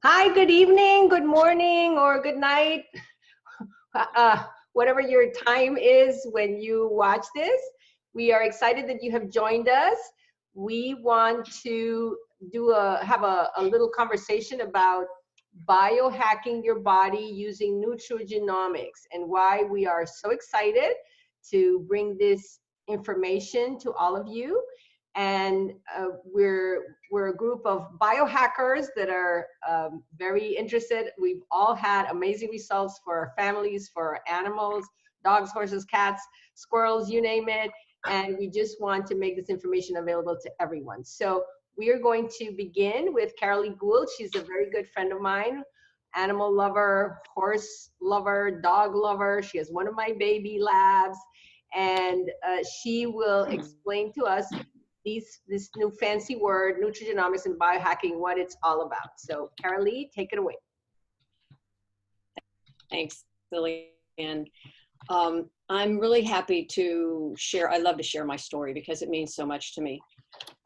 Hi, good evening, good morning, or good night, whatever your time is when you watch this. We are excited that you have joined us. We want to have a little conversation about biohacking your body using nutrigenomics and why we are so excited to bring this information to all of you. And we're a group of biohackers that are very interested. We've all had amazing results for our families, for our animals, dogs, horses, cats, squirrels, you name it. And we just want to make this information available to everyone. So we are going to begin with Carolee Gould. She's a very good friend of mine, animal lover, horse lover, dog lover. She has one of my baby labs, and she will explain to us this new fancy word, nutrigenomics and biohacking, what it's all about. So Carolee, take it away. Thanks, Lily. And I'm really happy to share. I love to share my story because it means so much to me.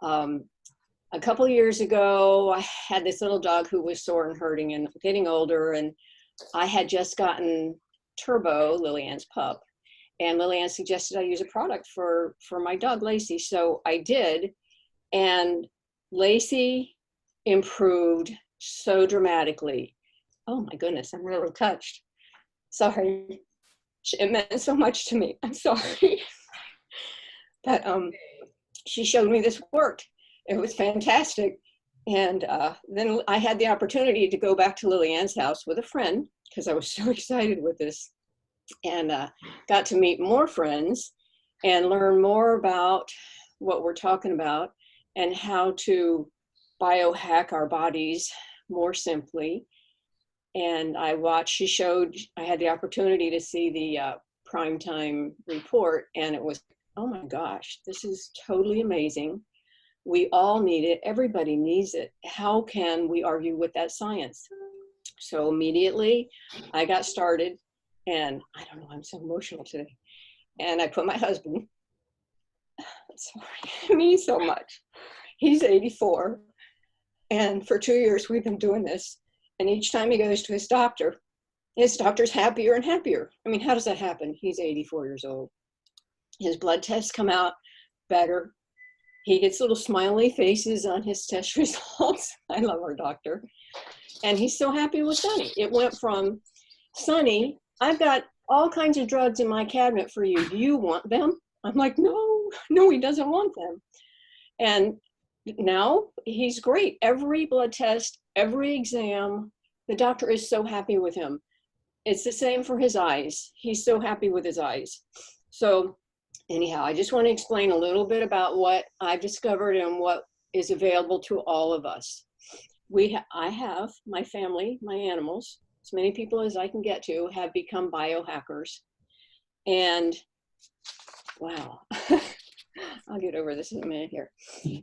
A couple of years ago, I had this little dog who was sore and hurting and getting older, and I had just gotten Turbo, Lily-Ann's pup, and Lily-Ann suggested I use a product for my dog, Lacey. So I did, and Lacey improved so dramatically. Oh my goodness, I'm really touched. Sorry, it meant so much to me. I'm sorry. But she showed me this worked. It was fantastic. And then I had the opportunity to go back to Lily-Ann's house with a friend because I was so excited with this, and got to meet more friends and learn more about what we're talking about and how to biohack our bodies more simply. And I had the opportunity to see the primetime report, and it was, oh my gosh, this is totally amazing. We all need it. Everybody needs it. How can we argue with that science? So immediately I got started, and I don't know, I'm so emotional today. And I put my husband, sorry, it means so much. He's 84. And for 2 years we've been doing this. And each time he goes to his doctor's happier and happier. I mean, how does that happen? He's 84 years old. His blood tests come out better. He gets little smiley faces on his test results. I love our doctor. And he's so happy with Sonny. It went from, Sonny, I've got all kinds of drugs in my cabinet for you. Do you want them? I'm like, no, he doesn't want them. And now he's great. Every blood test, every exam, the doctor is so happy with him. It's the same for his eyes. He's so happy with his eyes. So anyhow, I just want to explain a little bit about what I've discovered and what is available to all of us. I have my family, my animals, as many people as I can get to have become biohackers. And wow, I'll get over this in a minute here.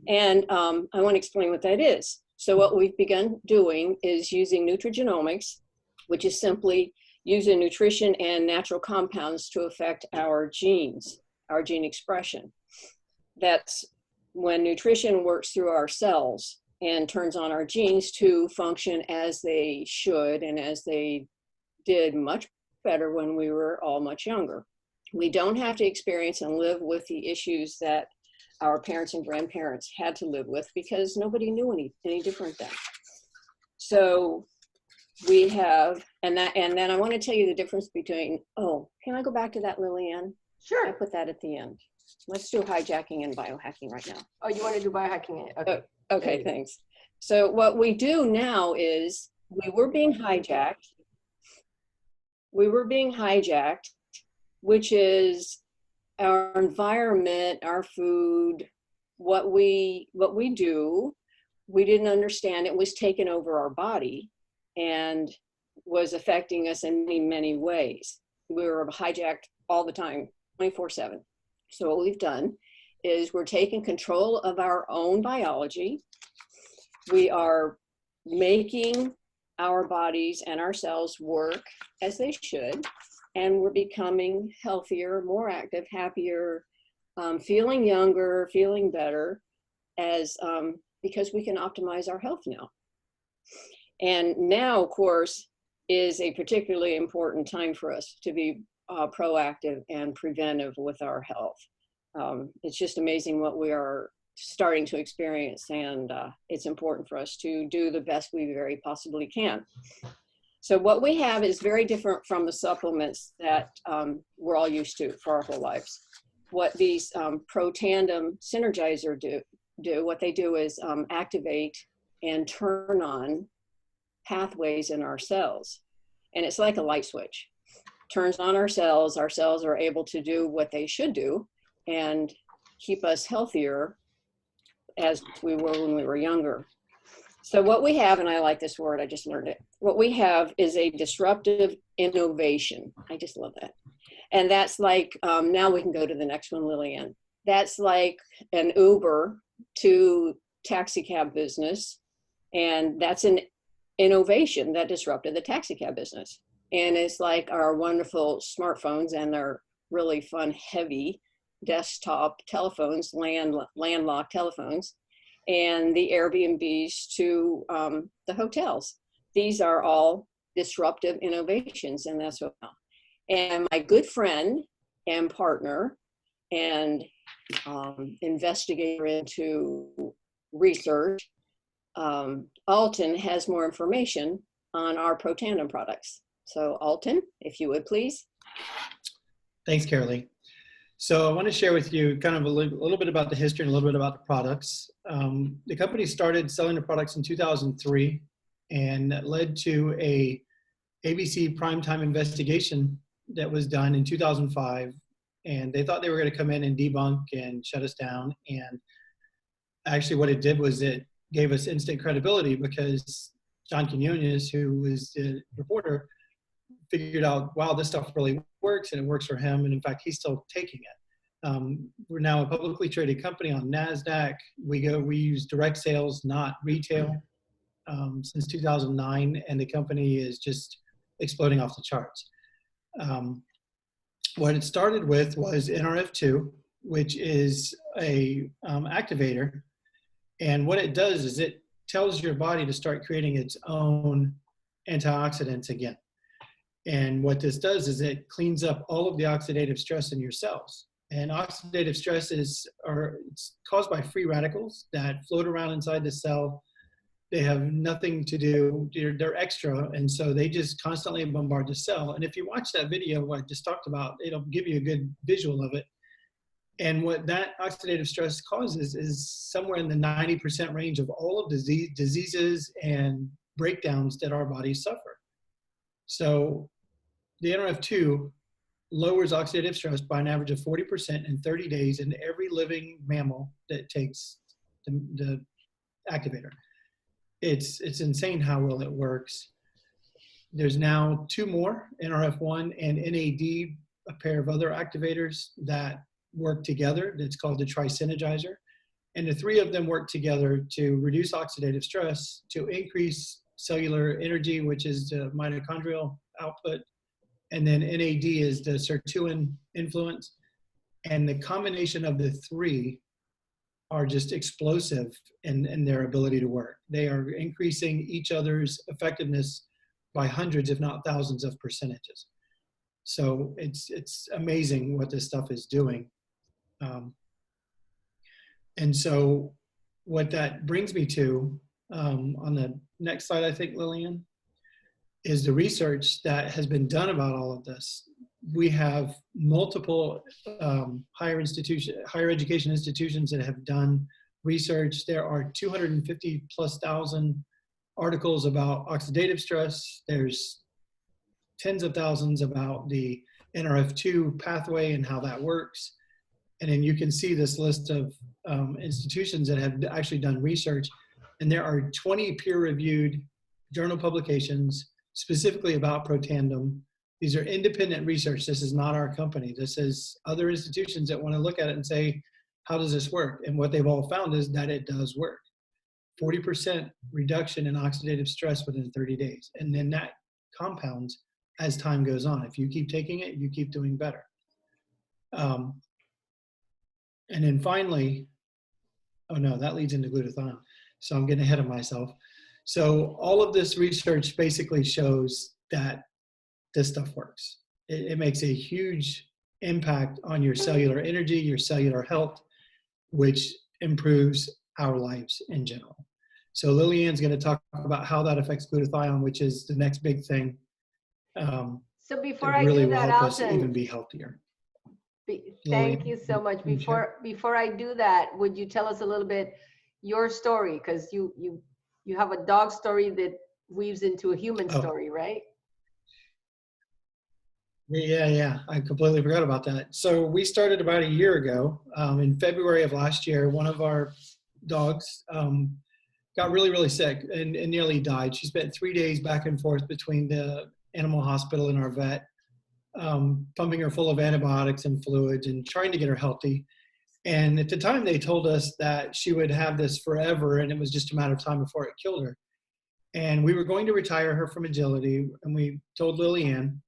And I want to explain what that is. So what we've begun doing is using nutrigenomics, which is simply using nutrition and natural compounds to affect our genes, our gene expression. That's when nutrition works through our cells and turns on our genes to function as they should and as they did much better when we were all much younger. We don't have to experience and live with the issues that our parents and grandparents had to live with because nobody knew any different then. So we have, and then I want to tell you the difference between, oh, can I go back to that, Lily-Ann? Sure. I put that at the end. Let's do hijacking and biohacking right now. Oh, you want to do biohacking? Okay. Okay, thanks. So what we do now is we were being hijacked, which is our environment, our food, what we do. We didn't understand it was taking over our body and was affecting us in many, many ways. We were hijacked all the time, 24/7. So what we've done is we're taking control of our own biology. We are making our bodies and our cells work as they should, and we're becoming healthier, more active, happier, feeling younger, feeling better, as because we can optimize our health now. And now, of course, is a particularly important time for us to be proactive and preventive with our health. It's just amazing what we are starting to experience, and it's important for us to do the best we very possibly can. So what we have is very different from the supplements that we're all used to for our whole lives. What these Protandim Synergizer do, what they do is activate and turn on pathways in our cells. And it's like a light switch. Turns on our cells are able to do what they should do and keep us healthier as we were when we were younger. So what we have, and I like this word, I just learned it. What we have is a disruptive innovation. I just love that. And that's like, now we can go to the next one, Lillian. That's like an Uber to taxi cab business. And that's an innovation that disrupted the taxi cab business. And it's like our wonderful smartphones and their really fun, heavy desktop telephones, landlocked telephones, and the Airbnbs to the hotels. These are all disruptive innovations, and that's what. And my good friend and partner and investigator into research, Alton, has more information on our Protandim products. So Alton, if you would please. Thanks, Carolee. So I want to share with you kind of a little bit about the history and a little bit about the products. The company started selling the products in 2003, and that led to a ABC primetime investigation that was done in 2005. And they thought they were going to come in and debunk and shut us down. And actually what it did was it gave us instant credibility, because John Quinones, who was the reporter, figured out, wow, this stuff really works, and it works for him. And in fact, he's still taking it. We're now a publicly traded company on NASDAQ. We use direct sales, not retail, since 2009, and the company is just exploding off the charts. What it started with was NRF2, which is a activator. And what it does is it tells your body to start creating its own antioxidants again. And what this does is it cleans up all of the oxidative stress in your cells. And oxidative stress it's caused by free radicals that float around inside the cell. They have nothing to do, they're extra, and so they just constantly bombard the cell. And if you watch that video, what I just talked about, it'll give you a good visual of it. And what that oxidative stress causes is somewhere in the 90% range of all of the diseases and breakdowns that our bodies suffer. So the NRF2 lowers oxidative stress by an average of 40% in 30 days in every living mammal that takes the activator. It's insane how well it works. There's now 2 more, NRF1 and NAD, a pair of other activators that work together. That's called the Tri-Synergizer. And the 3 of them work together to reduce oxidative stress, to increase cellular energy, which is the mitochondrial output. And then NAD is the sirtuin influence. And the combination of the 3 are just explosive in their ability to work. They are increasing each other's effectiveness by hundreds, if not thousands of percentages. So it's amazing what this stuff is doing. And so what that brings me to, on the next slide, I think, Lillian, is the research that has been done about all of this. We have multiple higher education institutions that have done research. There are 250,000+ articles about oxidative stress. There's tens of thousands about the NRF2 pathway and how that works. And then you can see this list of institutions that have actually done research. And there are 20 peer-reviewed journal publications specifically about Protandim. These are independent research. This is not our company. This is other institutions that want to look at it and say, how does this work? And what they've all found is that it does work. 40% reduction in oxidative stress within 30 days. And then that compounds as time goes on. If you keep taking it, you keep doing better. And then finally, oh no, that leads into glutathione. So I'm getting ahead of myself. So all of this research basically shows that this stuff works. It makes a huge impact on your cellular energy, your cellular health, which improves our lives in general. So Lillian's going to talk about how that affects glutathione, which is the next big thing. So before that I really do will that, help us Alton, even be healthier. thank you so much. Before I do that, would you tell us a little bit your story? Because you have a dog story that weaves into a human story, right? Yeah. I completely forgot about that. So we started about a year ago. In February of last year, one of our dogs got really, really sick and nearly died. She spent 3 days back and forth between the animal hospital and our vet, pumping her full of antibiotics and fluids and trying to get her healthy. And at the time, they told us that she would have this forever, and it was just a matter of time before it killed her. And we were going to retire her from agility, and we told Lillian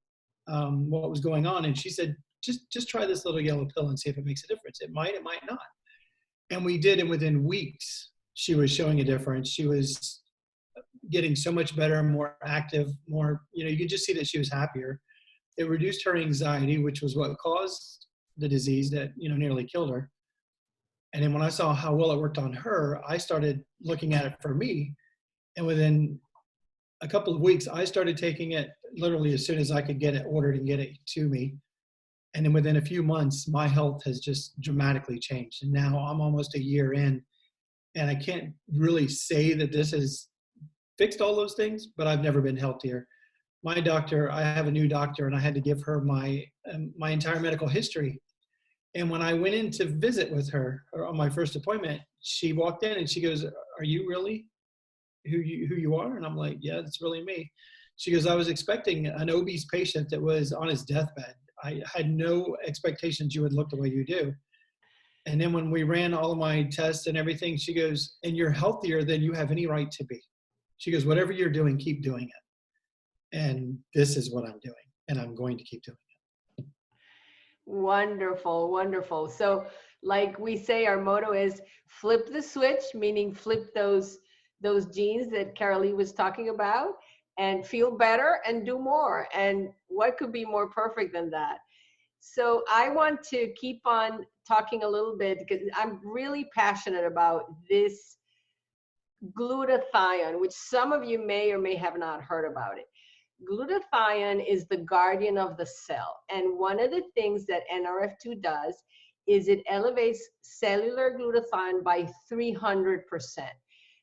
what was going on, and she said, just try this little yellow pill and see if it makes a difference. It might not. And we did, and within weeks, she was showing a difference. She was getting so much better, more active, more, you could just see that she was happier. It reduced her anxiety, which was what caused the disease that, nearly killed her. And then when I saw how well it worked on her, I started looking at it for me. And within a couple of weeks, I started taking it literally as soon as I could get it ordered and get it to me. And then within a few months, my health has just dramatically changed. And now I'm almost a year in, and I can't really say that this has fixed all those things, but I've never been healthier. My doctor, I have a new doctor, and I had to give her my entire medical history. And when I went in to visit with her on my first appointment, she walked in and she goes, "Are you really who you are?" And I'm like, "Yeah, that's really me." She goes, "I was expecting an obese patient that was on his deathbed. I had no expectations you would look the way you do." And then when we ran all of my tests and everything, she goes, "And you're healthier than you have any right to be." She goes, "Whatever you're doing, keep doing it." And this is what I'm doing, and I'm going to keep doing it. Wonderful, wonderful. So like we say, our motto is flip the switch, meaning flip those genes that Carolee was talking about, and feel better and do more. And what could be more perfect than that? So I want to keep on talking a little bit because I'm really passionate about this glutathione, which some of you may or may have not heard about it. Glutathione is the guardian of the cell. And one of the things that NRF2 does is it elevates cellular glutathione by 300%.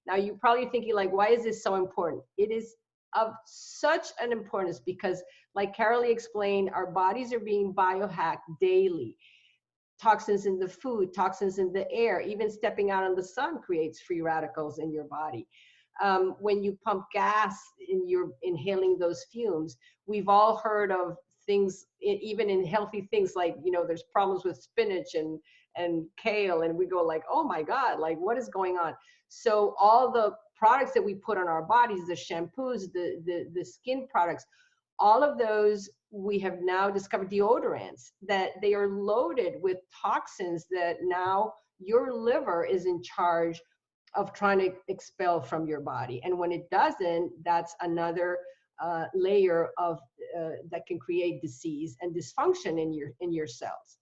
Now, you're probably thinking, like, why is this so important? It is of such an importance because, like Carolee explained, our bodies are being biohacked daily. Toxins in the food, toxins in the air, even stepping out in the sun creates free radicals in your body. When you pump gas and you're inhaling those fumes, we've all heard of things, even in healthy things like, there's problems with spinach and kale, and we go like, oh my God, like what is going on? So all the products that we put on our bodies, the shampoos, the skin products, all of those, we have now discovered deodorants, that they are loaded with toxins that now your liver is in charge of trying to expel from your body. And when it doesn't, that's another layer of that can create disease and dysfunction in your cells.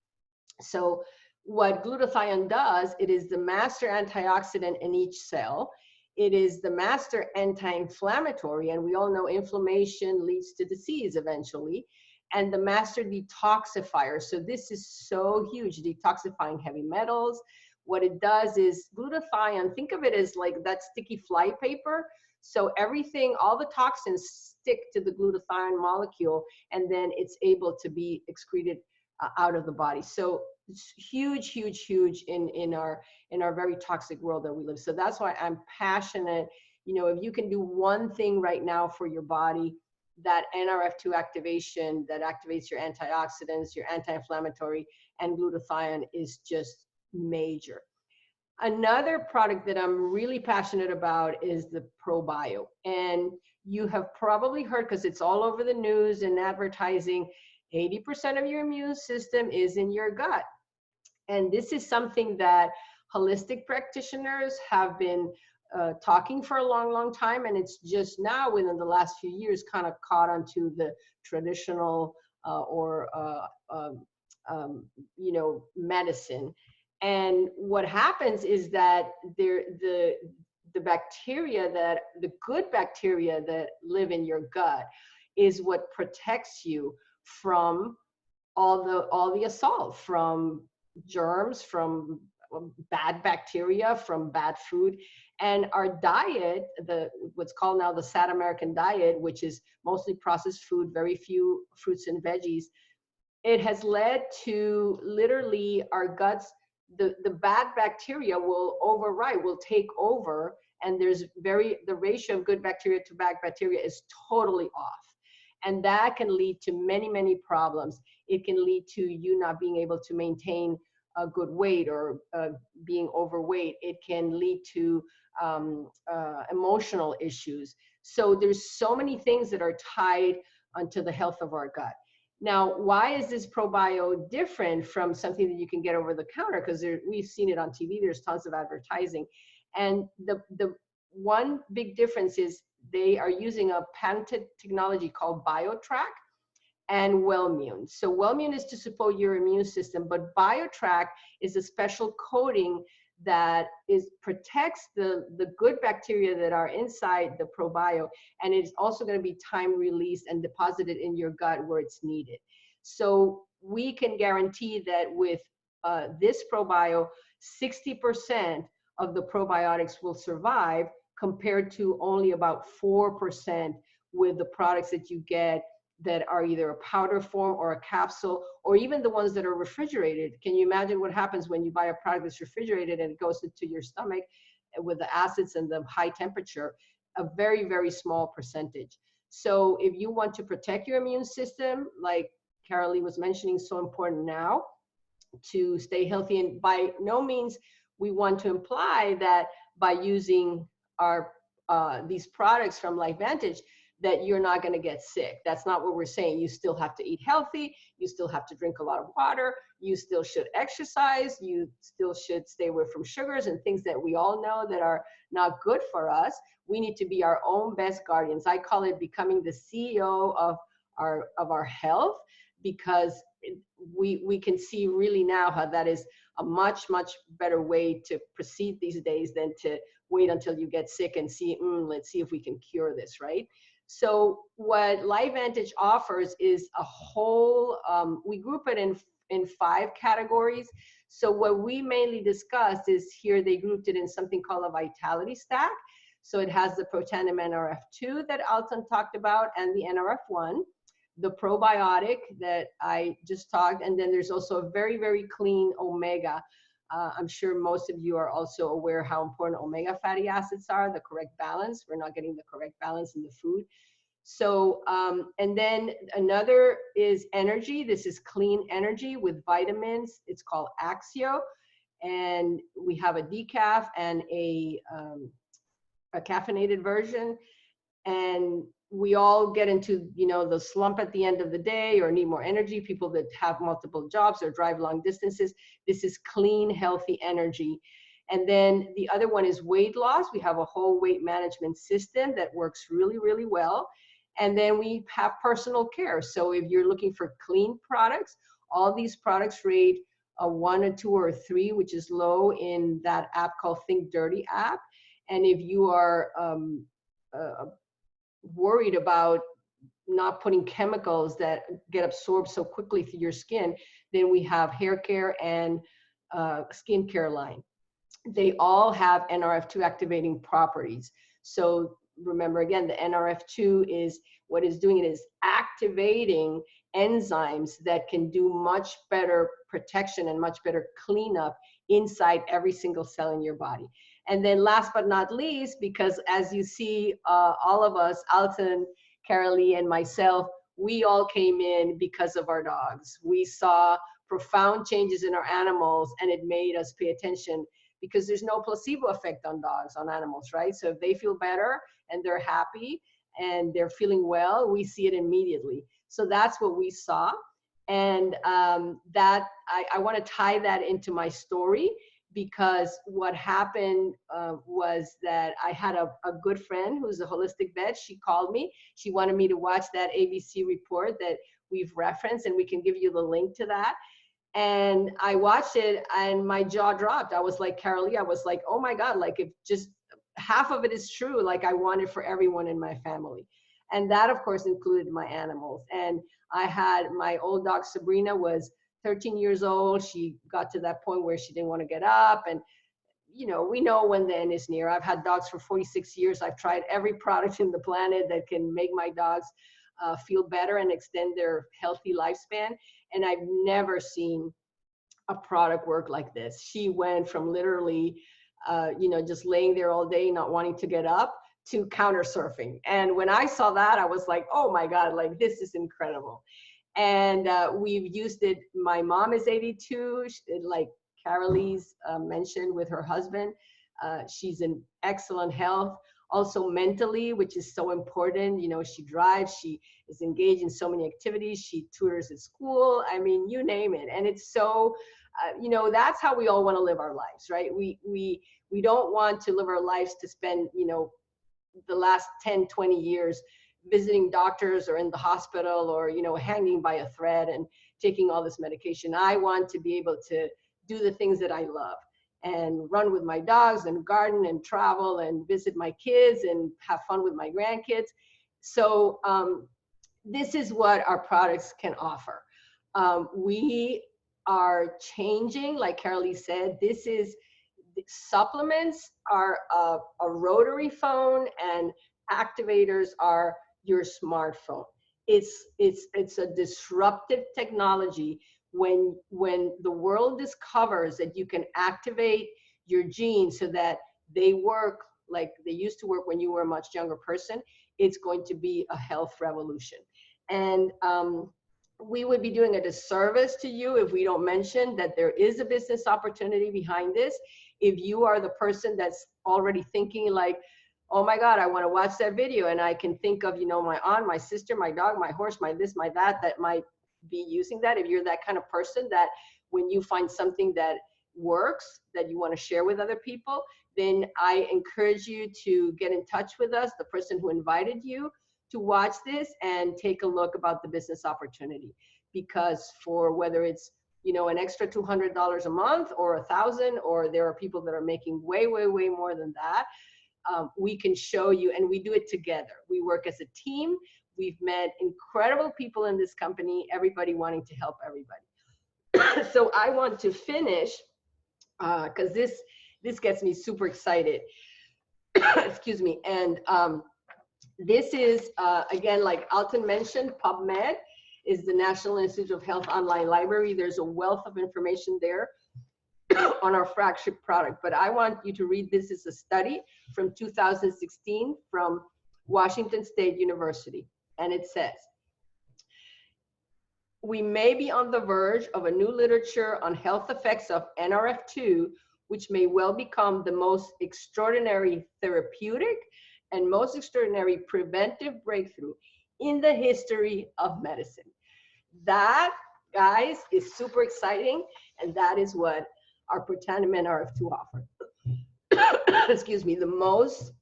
So what glutathione does, it is the master antioxidant in each cell. It is the master anti-inflammatory, and we all know inflammation leads to disease eventually, and the master detoxifier. So this is so huge, detoxifying heavy metals. What it does is glutathione, think of it as like that sticky fly paper. So everything, all the toxins stick to the glutathione molecule, and then it's able to be excreted out of the body. So it's huge, huge, huge in our very toxic world that we live. So that's why I'm passionate. If you can do one thing right now for your body, that NRF2 activation that activates your antioxidants, your anti-inflammatory, and glutathione is just major. Another product that I'm really passionate about is the ProBio. And you have probably heard, because it's all over the news and advertising, 80% of your immune system is in your gut. And this is something that holistic practitioners have been talking for a long, long time, and it's just now within the last few years kind of caught onto the traditional medicine. And what happens is that the bacteria, that the good bacteria that live in your gut is what protects you from all the assault, from germs, from bad bacteria, from bad food. And our diet, what's called now the Sad American diet, which is mostly processed food, very few fruits and veggies, it has led to literally our guts, the bad bacteria will take over, and the ratio of good bacteria to bad bacteria is totally off. And that can lead to many, many problems. It can lead to you not being able to maintain a good weight, or being overweight. It can lead to emotional issues. So there's so many things that are tied onto the health of our gut. Now, why is this ProBio different from something that you can get over the counter? Because we've seen it on TV, there's tons of advertising. And the one big difference is they are using a patented technology called BioTrack and Wellmune. So Wellmune is to support your immune system, but BioTrack is a special coating that protects the good bacteria that are inside the ProBio, and it's also going to be time released and deposited in your gut where it's needed. So we can guarantee that with this ProBio, 60% of the probiotics will survive, compared to only about 4% with the products that you get that are either a powder form or a capsule, or even the ones that are refrigerated. Can you imagine what happens when you buy a product that's refrigerated and it goes into your stomach with the acids and the high temperature? A very, very small percentage. So if you want to protect your immune system, like Carolee was mentioning, so important now to stay healthy. And by no means we want to imply that by using these products from LifeVantage that you're not going to get sick. That's not what we're saying. You still have to eat healthy. You still have to drink a lot of water. You still should exercise. You still should stay away from sugars and things that we all know that are not good for us. We need to be our own best guardians. I call it becoming the CEO of our health, because we can see really now how that is a much, much better way to proceed these days than to wait until you get sick and see, let's see if we can cure this, right? So what LifeVantage offers is a whole, we group it in 5 categories. So what we mainly discussed is here they grouped it in something called a vitality stack. So it has the Protandim NRF2 that Alton talked about, and the NRF1, the probiotic that I just talked, and then there's also a very, very clean omega. I'm sure most of you are also aware how important omega fatty acids are, the correct balance. We're not getting the correct balance in the food. So, and then another is energy. This is clean energy with vitamins. It's called Axio. And we have a decaf and a caffeinated version. And we all get into, the slump at the end of the day or need more energy. People that have multiple jobs or drive long distances. This is clean, healthy energy. And then the other one is weight loss. We have a whole weight management system that works really, really well. And then we have personal care. So if you're looking for clean products, all these products rate a 1, a 2, or a 3, which is low in that app called Think Dirty app. And if you are worried about not putting chemicals that get absorbed so quickly through your skin, then we have hair care and skin care line. They all have NRF2 activating properties. So remember again, the NRF2 is what is doing it is activating enzymes that can do much better protection and much better cleanup inside every single cell in your body. And then last but not least, because as you see, all of us, Alton, Carolee, and myself, we all came in because of our dogs. We saw profound changes in our animals, and it made us pay attention, because there's no placebo effect on dogs, on animals, right? So if they feel better and they're happy and they're feeling well, we see it immediately. So that's what we saw. And I want to tie that into my story, because what happened was that I had a good friend who's a holistic vet. She called me. She wanted me to watch that ABC report that we've referenced, and we can give you the link to that. And I watched it and my jaw dropped. I was like, Carolee, I was like, oh my God, like if just half of it is true, like I want it for everyone in my family. And that of course included my animals. And I had my old dog Sabrina was 13 years old. She got to that point where she didn't want to get up. And, you know, we know when the end is near. I've had dogs for 46 years. I've tried every product in the planet that can make my dogs feel better and extend their healthy lifespan. And I've never seen a product work like this. She went from literally, you know, just laying there all day, not wanting to get up, to counter surfing. And when I saw that, I was like, oh my God, like this is incredible. And we've used it. My mom is 82, like Carolee's mentioned with her husband. She's in excellent health. Also mentally, which is so important. You know, she drives, she is engaged in so many activities, she tutors at school. I mean, you name it. And it's so, you know, that's how we all want to live our lives, right? We don't want to live our lives to spend, you know, the last 10, 20 years visiting doctors or in the hospital or, you know, hanging by a thread and taking all this medication. I want to be able to do the things that I love and run with my dogs and garden and travel and visit my kids and have fun with my grandkids. So this is what our products can offer. We are changing, like Carolee said, this is, supplements are a rotary phone and activators are your smartphone. It's a disruptive technology. When the world discovers that you can activate your genes so that they work like they used to work when you were a much younger person, it's going to be a health revolution. And we would be doing a disservice to you if we don't mention that there is a business opportunity behind this. If you are the person that's already thinking like, oh my God, I want to watch that video, and I can think of, you know, my aunt, my sister, my dog, my horse, my this, my that might be using that. If you're that kind of person that when you find something that works that you want to share with other people, then I encourage you to get in touch with us, the person who invited you to watch this, and take a look about the business opportunity. Because for whether it's, you know, an extra $200 a month or $1,000, or there are people that are making way, way, way more than that, we can show you, and we do it together. We work as a team. We've met incredible people in this company, everybody wanting to help everybody. So I want to finish, because this gets me super excited. Excuse me. And this is, again, like Alton mentioned, PubMed is the National Institute of Health online library. There's a wealth of information there on our flagship product. But I want you to read, this is a study from 2016 from Washington State University. And it says, we may be on the verge of a new literature on health effects of NRF2, which may well become the most extraordinary therapeutic and most extraordinary preventive breakthrough in the history of medicine. That, guys, is super exciting, and that is what our Protandim NRF2 offer. Excuse me, the most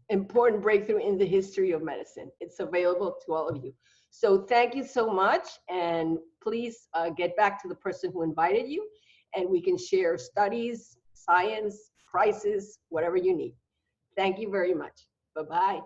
important breakthrough in the history of medicine. It's available to all of you. So thank you so much, and please get back to the person who invited you, and we can share studies, science, prices, whatever you need. Thank you very much. Bye-bye.